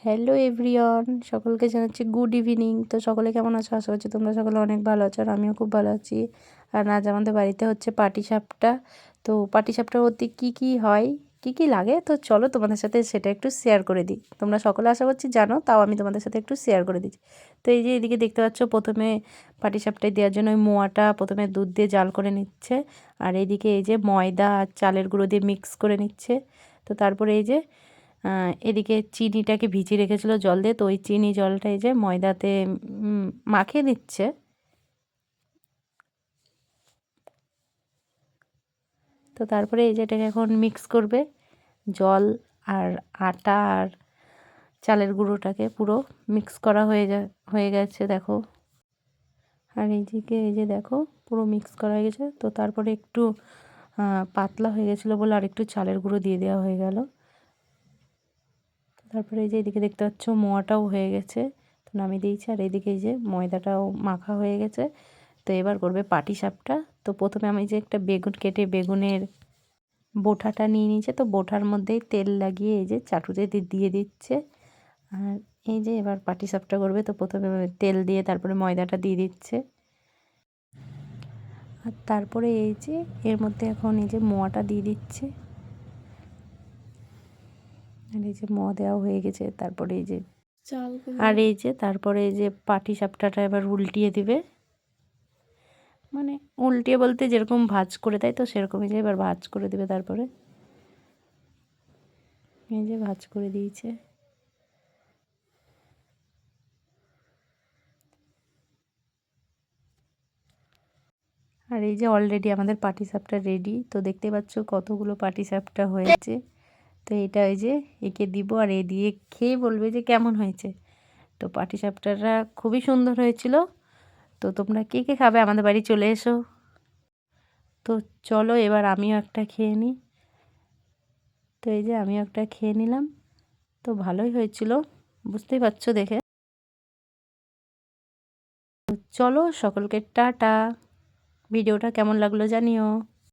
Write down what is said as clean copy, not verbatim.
Hello everyone, সকলকে জানাচ্ছি good evening. তো সকলে কেমন আছো? আশা করছি তোমরা সকলে অনেক ভালো আছো, আর আমিও খুব ভালো আছি। আর আজ আমাদের বাড়িতে হচ্ছে পাটিসাপটা। তো পাটিসাপটার মধ্যে কী কী হয়, কী কী লাগে, তো চলো তোমাদের সাথে সেটা একটু শেয়ার করে দিই। তোমরা সকলে আশা করছি জানো, তাও আমি তোমাদের সাথে একটু শেয়ার করে দিচ্ছি। তো এই যে এদিকে দেখতে পাচ্ছ, প্রথমে পাটিসাপটায় দেওয়ার জন্য ওই মোয়াটা প্রথমে দুধ দিয়ে জাল করে নিচ্ছে, আর এইদিকে এই যে ময়দা আর চালের গুঁড়ো দিয়ে মিক্স করে নিচ্ছে। তো তারপরে এই যে এদিকে চিনিটাকে ভিজিয়ে রেখেছিলো জল দিয়ে, তো ওই চিনি জলটা এই যে ময়দাতে মাখিয়ে দিচ্ছে। তো তারপরে এই যে এটাকে এখন মিক্স করবে, জল আর আটা আর চালের গুঁড়োটাকে পুরো মিক্স করা হয়ে গেছে দেখো। আর এইদিকে এই যে দেখো পুরো মিক্স করা হয়ে গেছে। তো তারপরে একটু পাতলা হয়ে গেছিলো বলে আর একটু চালের গুঁড়ো দিয়ে দেওয়া হয়ে গেল। তারপরে এই যে এদিকে দেখতে পাচ্ছ মোয়াটাও হয়ে গেছে, তো নামিয়ে দিয়েছি। আর এদিকে এই যে ময়দাটাও মাখা হয়ে গেছে। তো এবার করবে পাটিসাপটা। তো প্রথমে আমি যে একটা বেগুন কেটে বেগুনের বোঁটাটা নিয়ে নিয়েছে, তো বোঁটার মধ্যেই তেল লাগিয়ে এই যে চাটুতে দিয়ে দিচ্ছে। আর এই যে এবার পাটিসাপটা করবে, তো প্রথমে তেল দিয়ে তারপরে ময়দাটা দিয়ে দিচ্ছে। আর তারপরে এই যে এর মধ্যে এখন এই যে মোয়াটা দিয়ে দিচ্ছে। আর এই যে মোয়া দেওয়া হয়ে গেছে। তারপরে এই যে আর এই যে তারপরে এই যে পাটিসাপটাটা এবার উল্টিয়ে দিবে, মানে উল্টিয়ে বলতে যেরকম ভাঁজ করে দেয়, তো সেরকমই যে এবার ভাঁজ করে দেবে। তারপরে এই যে ভাঁজ করে দিয়েছে। আর এই যে অলরেডি আমাদের পাটিসাপটা রেডি। তো দেখতে পাচ্ছ কতগুলো পাটিসাপটা হয়েছে। তো এটা ওই যে একে দিব, আর এ দিয়ে খেয়ে বলবে যে কেমন হয়েছে। তো পাটিসাপটাটা খুবই সুন্দর হয়েছিল। তো তোমরা কে কে খাবে আমাদের বাড়ি চলে এসো। তো চলো এবার আমিও একটা খেয়ে নিই। তো এই যে আমিও একটা খেয়ে নিলাম। তো ভালোই হয়েছিল, বুঝতেই পারছো দেখে। চলো সকলকে টাটা। ভিডিওটা কেমন লাগলো জানিও।